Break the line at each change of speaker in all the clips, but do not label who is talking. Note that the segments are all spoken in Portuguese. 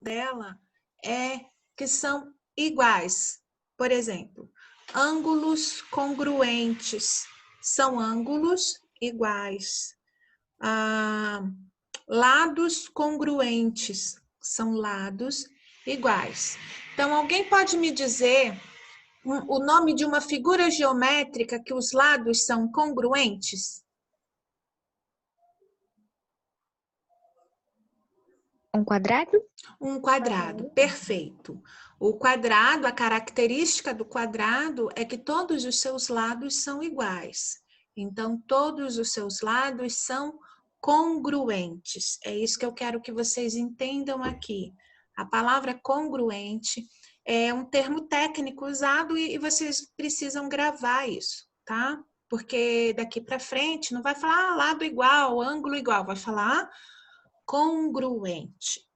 dela é que são iguais. Por exemplo, ângulos congruentes são ângulos iguais. Lados congruentes são lados iguais. Então, alguém pode me dizer o nome de uma figura geométrica que os lados são congruentes?
Um quadrado?
Um quadrado, perfeito. O quadrado, a característica do quadrado é que todos os seus lados são iguais. Então, todos os seus lados são congruentes. É isso que eu quero que vocês entendam aqui. A palavra congruente é um termo técnico usado e vocês precisam gravar isso, tá? Porque daqui para frente não vai falar lado igual, ângulo igual, vai falar congruente.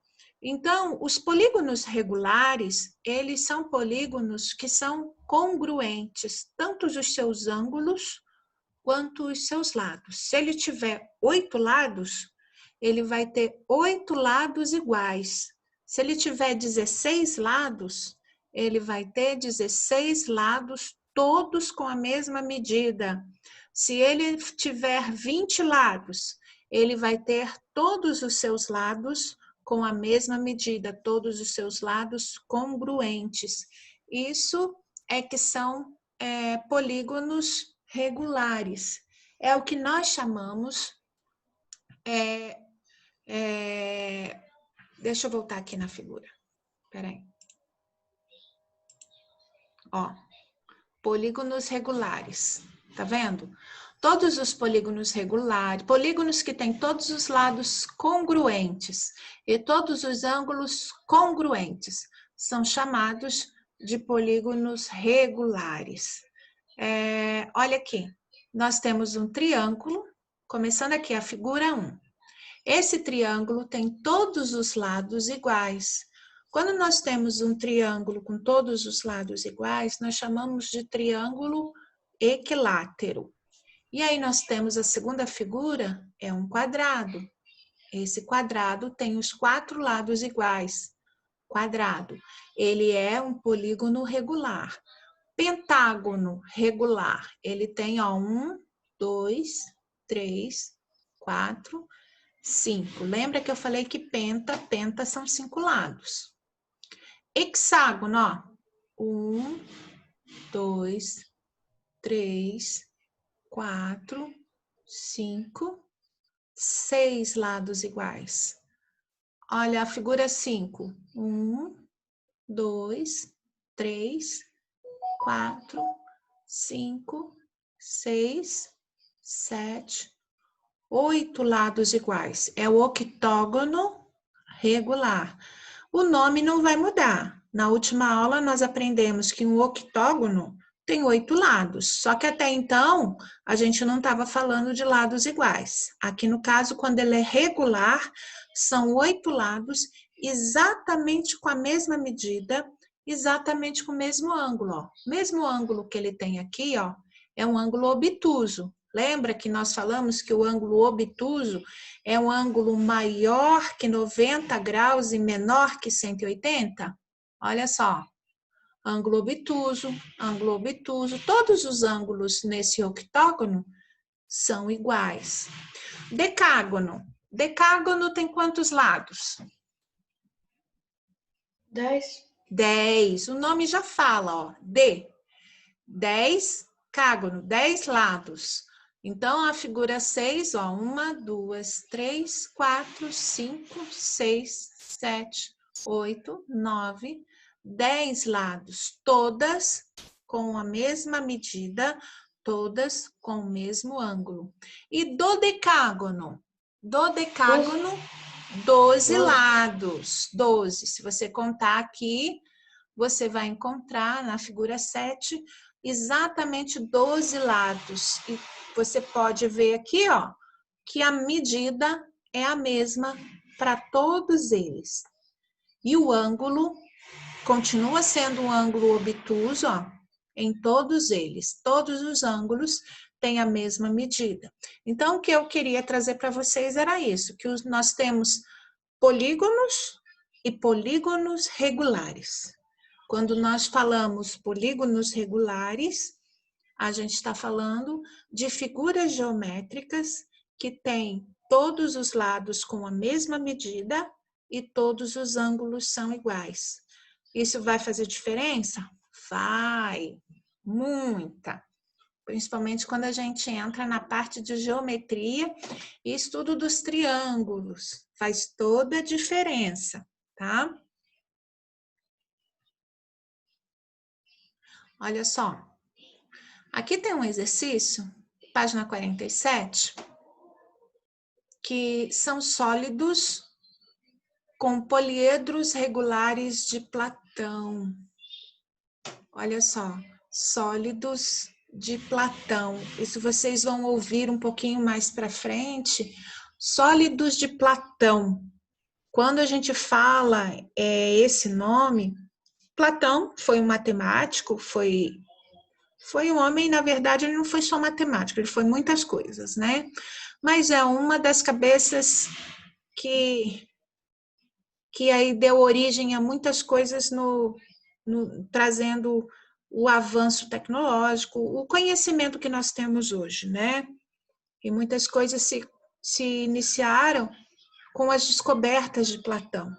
Então, os polígonos regulares, eles são polígonos que são congruentes, tanto os seus ângulos quanto os seus lados. Se ele tiver 8 lados, ele vai ter 8 lados iguais. Se ele tiver 16 lados, ele vai ter 16 lados todos com a mesma medida. Se ele tiver 20 lados, ele vai ter todos os seus lados com a mesma medida, todos os seus lados congruentes. Isso é que são polígonos regulares. É o que nós chamamos... deixa eu voltar aqui na figura. Espera aí. Ó, polígonos regulares. Tá vendo? Todos os polígonos regulares, polígonos que têm todos os lados congruentes e todos os ângulos congruentes, são chamados de polígonos regulares. Olha aqui, nós temos um triângulo, começando aqui a figura 1. Esse triângulo tem todos os lados iguais. Quando nós temos um triângulo com todos os lados iguais, nós chamamos de triângulo equilátero. E aí nós temos a segunda figura, é um quadrado. Esse quadrado tem os 4 lados iguais. Quadrado, ele é um polígono regular. Pentágono regular, ele tem 1, 2, 3, 4, 5. Lembra que eu falei que penta são 5 lados. Hexágono, ó. 1, 2, 3, 4, 5, 6 lados iguais. Olha a figura 5. 1, 2, 3, 4, 5, 6, 7, 8 lados iguais. É o octógono regular. O nome não vai mudar. Na última aula nós aprendemos que um octógono tem 8 lados, só que até então a gente não estava falando de lados iguais. Aqui no caso, quando ele é regular, são 8 lados exatamente com a mesma medida, exatamente com o mesmo ângulo. Ó. Mesmo ângulo que ele tem aqui, ó, é um ângulo obtuso. Lembra que nós falamos que o ângulo obtuso é um ângulo maior que 90 graus e menor que 180? Olha só. Ângulo obtuso, todos os ângulos nesse octógono são iguais. Decágono. Decágono tem quantos lados?
10.
10. O nome já fala, ó. 10 cágono, 10 lados. Então, a figura 6, ó. 1, 2, 3, 4, 5, 6, 7, 8, 9... 10 lados, todas com a mesma medida, todas com o mesmo ângulo. E dodecágono? Dodecágono, 12 lados. 12. Se você contar aqui, você vai encontrar na figura 7 exatamente 12 lados. E você pode ver aqui, ó, que a medida é a mesma para todos eles. E o ângulo continua sendo um ângulo obtuso, ó, em todos eles. Todos os ângulos têm a mesma medida. Então, o que eu queria trazer para vocês era isso, que nós temos polígonos e polígonos regulares. Quando nós falamos polígonos regulares, a gente está falando de figuras geométricas que têm todos os lados com a mesma medida e todos os ângulos são iguais. Isso vai fazer diferença? Vai, muita. Principalmente quando a gente entra na parte de geometria e estudo dos triângulos. Faz toda a diferença, tá? Olha só. Aqui tem um exercício, página 47, que são sólidos com poliedros regulares de Platão. Olha só, sólidos de Platão. Isso vocês vão ouvir um pouquinho mais para frente. Sólidos de Platão. Quando a gente fala esse nome, Platão foi um matemático, foi um homem, na verdade, ele não foi só matemático, ele foi muitas coisas, né? Mas é uma das cabeças que aí deu origem a muitas coisas trazendo o avanço tecnológico, o conhecimento que nós temos hoje, né? E muitas coisas se iniciaram com as descobertas de Platão.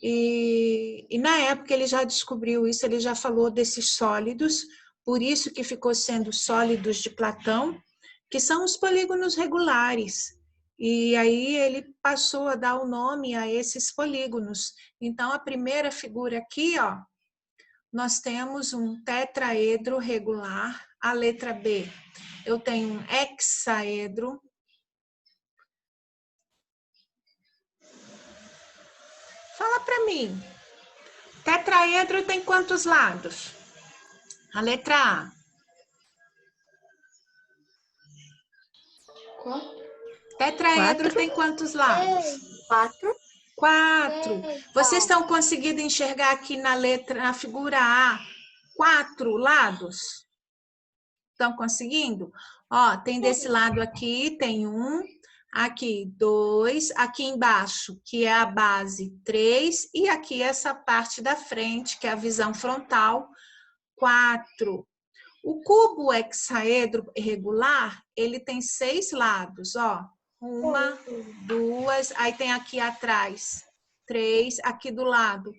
E na época ele já descobriu isso, ele já falou desses sólidos, por isso que ficou sendo sólidos de Platão, que são os polígonos regulares. E aí ele passou a dar o nome a esses polígonos. Então, a primeira figura aqui, ó, nós temos um tetraedro regular, a letra B. Eu tenho um hexaedro. Fala para mim, tetraedro tem quantos lados? A letra A.
4.
Tetraedro tem quantos lados?
4.
4. Vocês estão conseguindo enxergar aqui na figura A, 4 lados? Estão conseguindo? Ó, tem desse lado aqui, tem 1, aqui 2, aqui embaixo, que é a base, 3, e aqui essa parte da frente, que é a visão frontal, 4. O cubo hexaedro regular, ele tem 6 lados, ó. 1, 2, aí tem aqui atrás 3, aqui do lado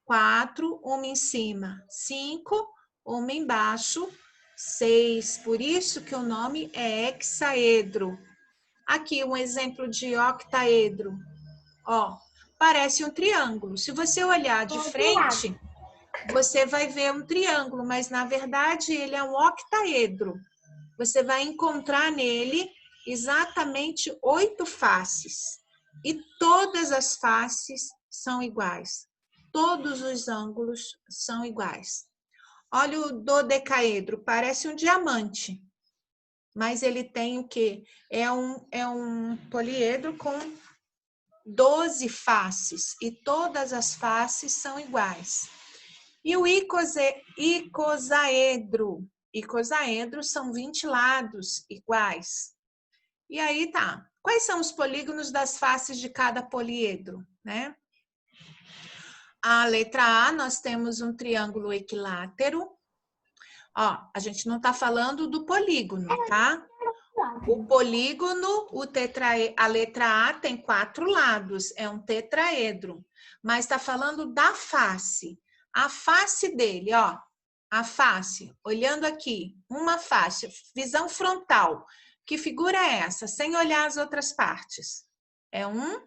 4, uma em cima 5, uma embaixo 6. Por isso que o nome é hexaedro. Aqui um exemplo de octaedro. Ó, parece um triângulo. Se você olhar de frente, você vai ver um triângulo, mas na verdade ele é um octaedro. Você vai encontrar nele exatamente 8 faces. E todas as faces são iguais. Todos os ângulos são iguais. Olha o dodecaedro, parece um diamante. Mas ele tem o quê? É um poliedro com 12 faces. E todas as faces são iguais. E o icosaedro. Icosaedros são 20 lados iguais. E aí tá. Quais são os polígonos das faces de cada poliedro, né? A letra A, nós temos um triângulo equilátero. Ó, a gente não tá falando do polígono, tá? O polígono, a letra A tem 4 lados, é um tetraedro. Mas tá falando da face. A face dele, ó. A face, olhando aqui, uma face, visão frontal. Que figura é essa? Sem olhar as outras partes. É um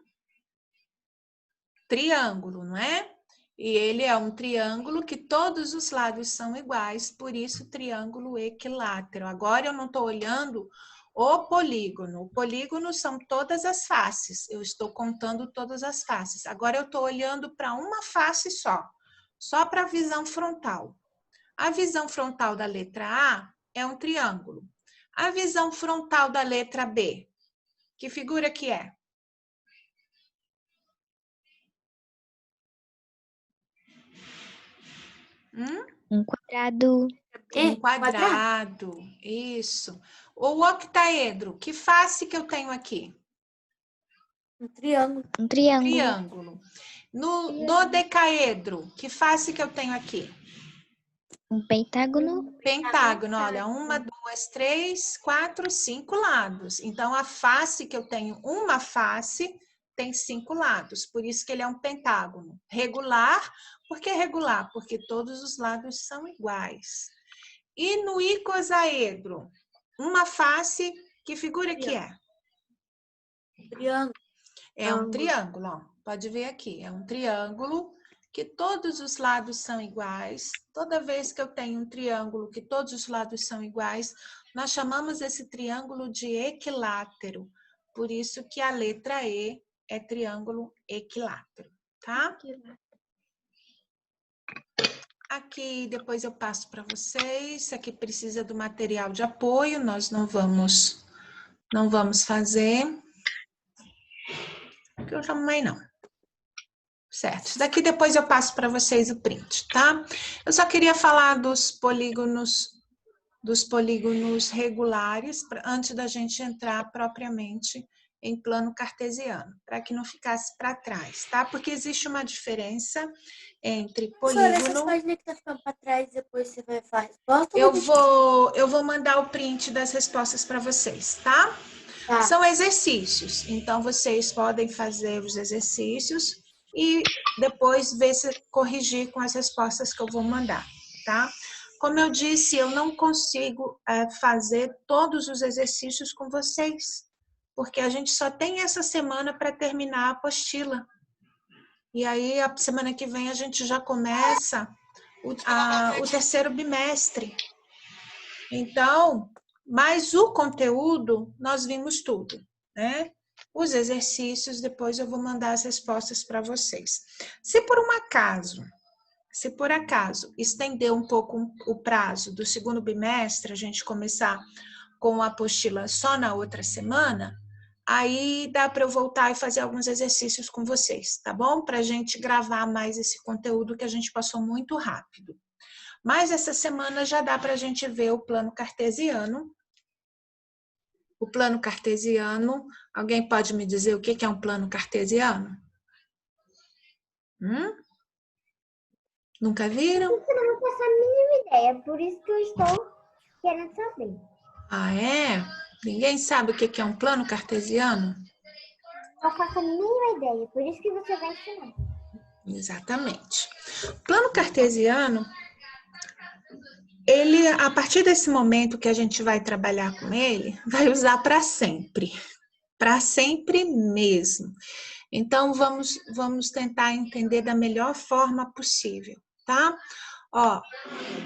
triângulo, não é? E ele é um triângulo que todos os lados são iguais, por isso triângulo equilátero. Agora eu não estou olhando o polígono. O polígono são todas as faces. Eu estou contando todas as faces. Agora eu estou olhando para uma face só para a visão frontal. A visão frontal da letra A é um triângulo. A visão frontal da letra B, que figura que é?
Um quadrado.
Um quadrado, isso. O octaedro, que face que eu tenho aqui?
Um triângulo. Um triângulo.
Triângulo. No dodecaedro, que face que eu tenho aqui?
Um pentágono.
Pentágono, olha, 1, 2, 3, 4, 5 lados. Então, a face que eu tenho, uma face, tem 5 lados. Por isso que ele é um pentágono. Regular, por que regular? Porque todos os lados são iguais. E no icosaedro, uma face, que figura que é?
Triângulo.
É um triângulo, ó. Pode ver aqui, é um triângulo que todos os lados são iguais. Toda vez que eu tenho um triângulo que todos os lados são iguais, nós chamamos esse triângulo de equilátero. Por isso que a letra E é triângulo equilátero, tá? Aqui depois eu passo para vocês. Aqui precisa do material de apoio, nós não vamos fazer. Porque eu também não. Certo, isso daqui depois eu passo para vocês o print, tá? Eu só queria falar dos polígonos regulares, antes da gente entrar propriamente em plano cartesiano, para que não ficasse para trás, tá? Porque existe uma diferença entre polígono...
Essas páginas que tá ficando para trás, depois você vai fazer a resposta?
Eu vou mandar o print das respostas para vocês, tá?
Tá.
São exercícios, então vocês podem fazer os exercícios e depois ver se corrigir com as respostas que eu vou mandar, tá? Como eu disse, eu não consigo fazer todos os exercícios com vocês, porque a gente só tem essa semana para terminar a apostila. E aí, a semana que vem, a gente já começa o terceiro bimestre. Então, mas o conteúdo, nós vimos tudo, né? Os exercícios, depois eu vou mandar as respostas para vocês. Se por acaso estender um pouco o prazo do segundo bimestre, a gente começar com a apostila só na outra semana, aí dá para eu voltar e fazer alguns exercícios com vocês, tá bom? Para a gente gravar mais esse conteúdo que a gente passou muito rápido. Mas essa semana já dá para a gente ver o plano cartesiano. O plano cartesiano, alguém pode me dizer o que é um plano cartesiano? Nunca viram?
Eu não faço a mínima ideia, por isso que eu estou querendo saber.
Ah, é? Ninguém sabe o que é um plano cartesiano?
Eu faço a mínima ideia, por isso que você vai ensinar.
Exatamente. Plano cartesiano, ele, a partir desse momento que a gente vai trabalhar com ele, vai usar para sempre mesmo. Então, vamos tentar entender da melhor forma possível, tá? Ó,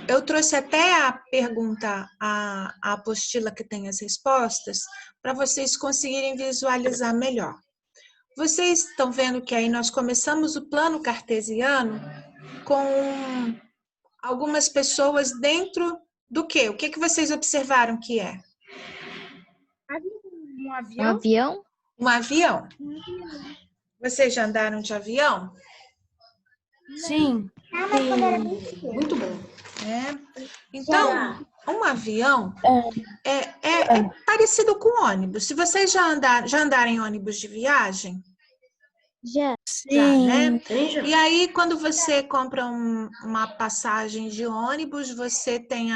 eu trouxe até a pergunta, a apostila que tem as respostas, para vocês conseguirem visualizar melhor. Vocês estão vendo que aí nós começamos o plano cartesiano com algumas pessoas dentro do quê? O que vocês observaram que é?
Um avião?
Um avião?
Um avião. Vocês já andaram de avião?
Sim.
Ah, mas quando era bem pequeno.
Muito bom.
Então, um avião é parecido com ônibus. Se vocês já andaram em ônibus de viagem?
Já.
Já, né? E aí, quando você compra uma passagem de ônibus, você tem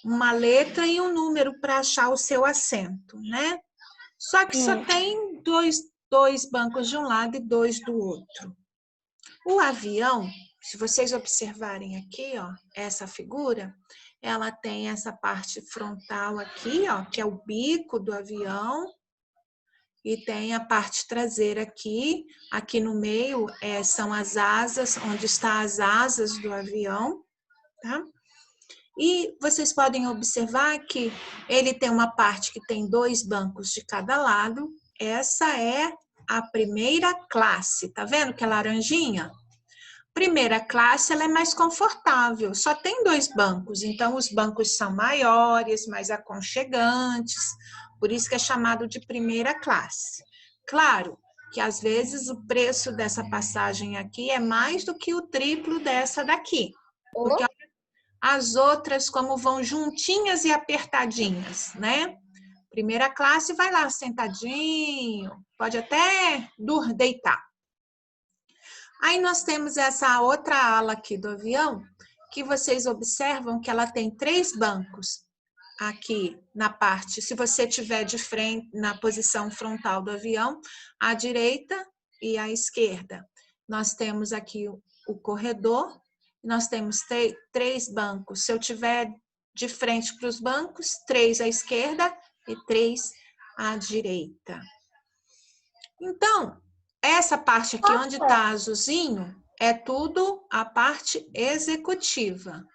uma letra e um número para achar o seu assento, né? Só que só tem dois bancos de um lado e dois do outro. O avião, se vocês observarem aqui, ó, essa figura, ela tem essa parte frontal aqui, ó, que é o bico do avião, e tem a parte traseira aqui. Aqui no meio são as asas, onde estão as asas do avião, tá? E vocês podem observar que ele tem uma parte que tem 2 bancos de cada lado. Essa é a primeira classe, tá vendo que é laranjinha? Primeira classe, ela é mais confortável, só tem 2 bancos, então os bancos são maiores, mais aconchegantes, por isso que é chamado de primeira classe. Claro que às vezes o preço dessa passagem aqui é mais do que o triplo dessa daqui, porque as outras como vão juntinhas e apertadinhas, né? Primeira classe vai lá sentadinho, pode até deitar. Aí nós temos essa outra ala aqui do avião, que vocês observam que ela tem 3 bancos aqui na parte, se você tiver de frente, na posição frontal do avião, à direita e à esquerda. Nós temos aqui o corredor, nós temos 3 bancos. Se eu tiver de frente para os bancos, 3 à esquerda e 3 à direita. Então, essa parte aqui onde está azulzinho é tudo a parte executiva.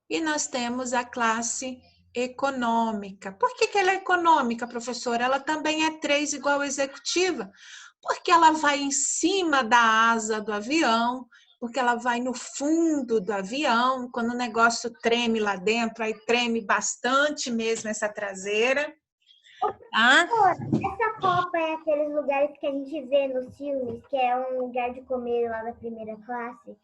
E nós temos a classe econômica. Por que ela é econômica, professora? Ela também é 3 igual a executiva, porque ela vai em cima da asa do avião, porque ela vai no fundo do avião, quando o negócio treme lá dentro, aí treme bastante mesmo essa traseira. Tá?
Essa copa é aqueles lugares que a gente vê nos filmes, que é um lugar de comer lá da primeira classe?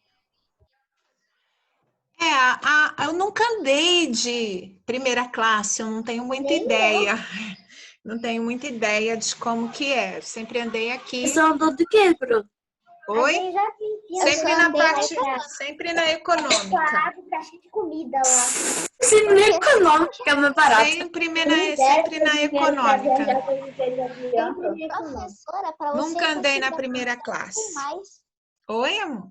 Eu nunca andei de primeira classe, eu não tenho muita ideia. Não tenho muita ideia de como que é. Sempre andei aqui.
Você andou do quê, Pro?
Oi? Sempre na parte, sempre na econômica.
Claro, tá cheio de comida lá.
Sempre na econômica, que é mais barato.
Sempre na econômica.
Professora, para você
Nunca andei na
conseguir
primeira
aprender
classe.
mais.
Oi, amor?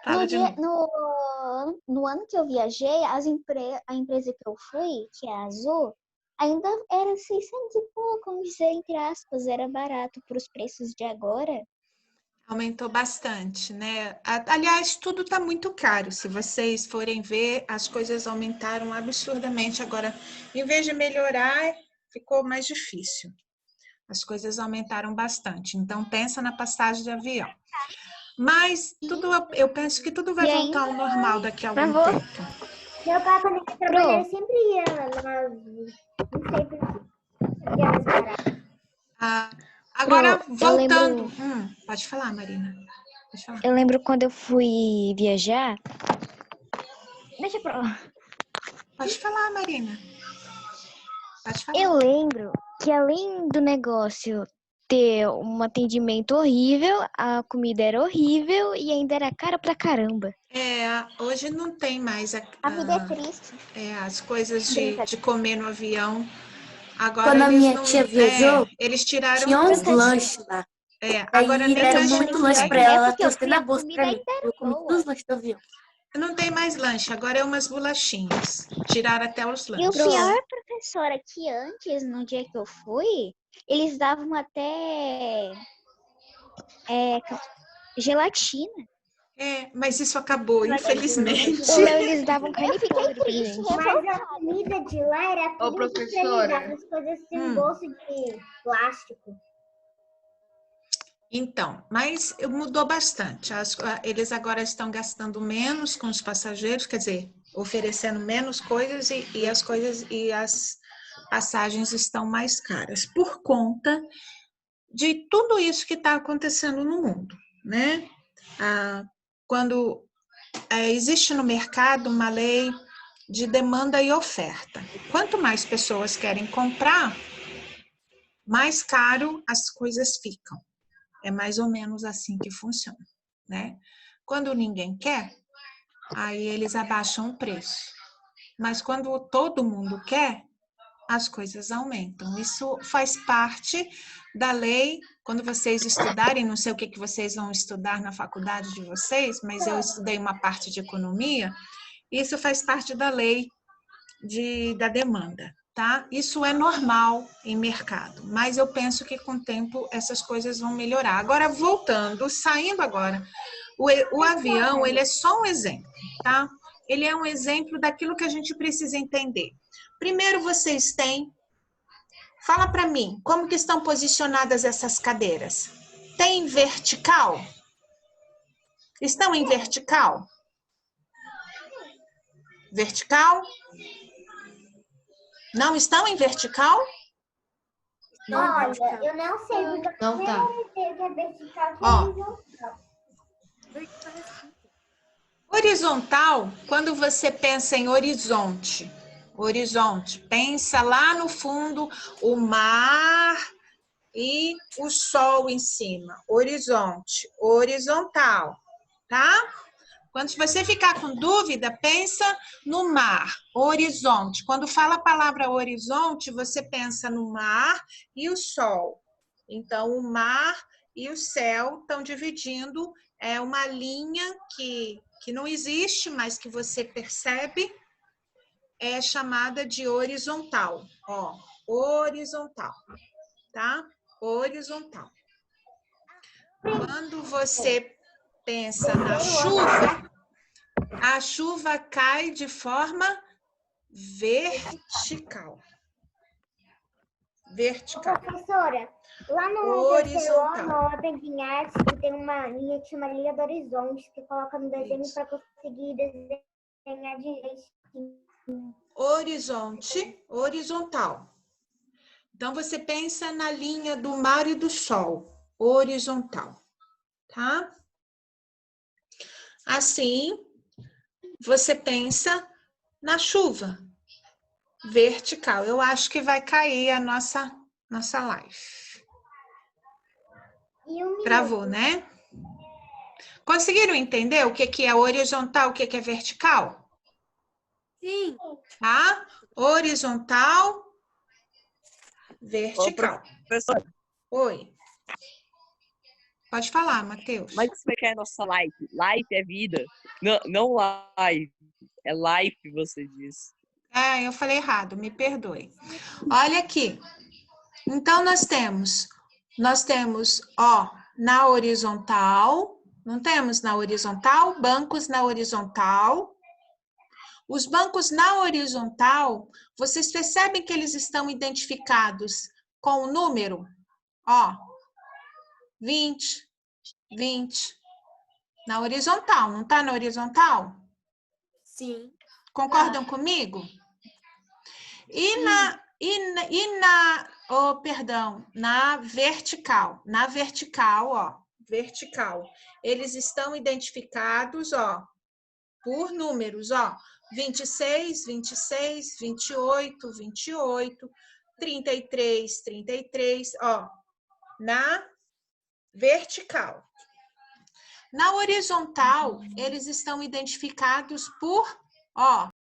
Fala de novo.
No ano que eu viajei, a empresa que eu fui, que é a Azul, ainda era 600 e pouco, vamos dizer, entre aspas, era barato para os preços de agora.
Aumentou bastante, né? Aliás, tudo está muito caro. Se vocês forem ver, as coisas aumentaram absurdamente. Agora, em vez de melhorar, ficou mais difícil. As coisas aumentaram bastante. Então, pensa na passagem de avião. Mas eu penso que tudo vai voltar ao normal daqui a algum tempo.
Meu pai, quando ele trabalhava, ele sempre ia na... Não sei por quê. Ia mais barato.
Agora, voltando...
lembro...
pode falar, Marina. Pode falar.
Eu lembro quando eu fui viajar... Deixa pra lá.
Pode falar, Marina. Pode falar.
Eu lembro que além do negócio ter um atendimento horrível, a comida era horrível e ainda era cara pra caramba.
Hoje não tem mais
A vida é triste.
as coisas de comer no avião. Agora
Quando a
eles
minha
não,
tia viajou,
eles tiraram
tinha uns
tudo.
lanches lá.
Agora
Aí
nem
deram
lanche
muito
não
lanche
tem.
pra ela,
porque eu
trouxe
fui,
na
a
bolsa pra mim.
comida ainda era
Eu comi
boa.
todos os lanches do avião.
Não tem mais lanche, agora é umas bolachinhas. Tiraram até os
E o
lanches.
pior, professora, que antes, no dia que eu fui, eles davam até gelatina.
Mas isso acabou, infelizmente.
Então eles davam carne podre pra gente.
Mas a comida de lá era tudo
professora.
industrializada, as coisas sem gosto de plástico.
Então, mas mudou bastante. Eles agora estão gastando menos com os passageiros, quer dizer, oferecendo menos coisas e as passagens estão mais caras por conta de tudo isso que está acontecendo no mundo, né? Quando existe no mercado uma lei de demanda e oferta. Quanto mais pessoas querem comprar, mais caro as coisas ficam. É mais ou menos assim que funciona, né? Quando ninguém quer, aí eles abaixam o preço. Mas quando todo mundo quer, as coisas aumentam. Isso faz parte da lei. Quando vocês estudarem, não sei o que vocês vão estudar na faculdade de vocês, mas eu estudei uma parte de economia, isso faz parte da lei da demanda. Tá? Isso é normal em mercado, mas eu penso que com o tempo essas coisas vão melhorar. Agora, voltando, saindo agora, o avião, ele é só um exemplo, tá? Ele é um exemplo daquilo que a gente precisa entender. Primeiro, vocês têm... Fala para mim, como que estão posicionadas essas cadeiras? Tem vertical? Estão em vertical? Vertical? Não estão em vertical?
Olha, eu não sei porque
Não tá.
eu sei que é vertical que é
Ó.
horizontal.
Horizontal, quando você pensa em horizonte, pensa lá no fundo, o mar, e o sol em cima. Horizonte, horizontal, tá? Quando você ficar com dúvida, pensa no mar, horizonte. Quando fala a palavra horizonte, você pensa no mar e o sol. Então, o mar e o céu estão dividindo uma linha que não existe, mas que você percebe, é chamada de horizontal. Ó, horizontal, tá? Horizontal. Quando você pensa na chuva, a chuva cai de forma vertical. Vertical.
Professora, lá no terceiro ano, eu aprendi em artes que tem uma linha que chama linha do horizonte, que coloca no desenho para conseguir desenhar direitinho.
Horizonte, horizontal. Então, você pensa na linha do mar e do sol, horizontal, tá? Assim, você pensa na chuva, vertical. Eu acho que vai cair a nossa live. Travou, né? Conseguiram entender o que é horizontal, o que é vertical?
Sim.
Tá? Horizontal, vertical.
Ô, professora,
Oi. Pode falar, Matheus.
mas como é que é a nossa life? Life é vida. Não life. É life, você diz.
Eu falei errado, me perdoe. Olha aqui. Então, nós temos, ó, na horizontal, não temos na horizontal, bancos na horizontal. Os bancos na horizontal, vocês percebem que eles estão identificados com o número? Ó, 20, 20. Na horizontal, não tá na horizontal?
Sim.
Concordam comigo? Na vertical. Na vertical, ó, vertical. Eles estão identificados, ó, por números, ó, 26, 26, 28, 28, 33, 33, ó, na vertical. Na horizontal, eles estão identificados por, ó,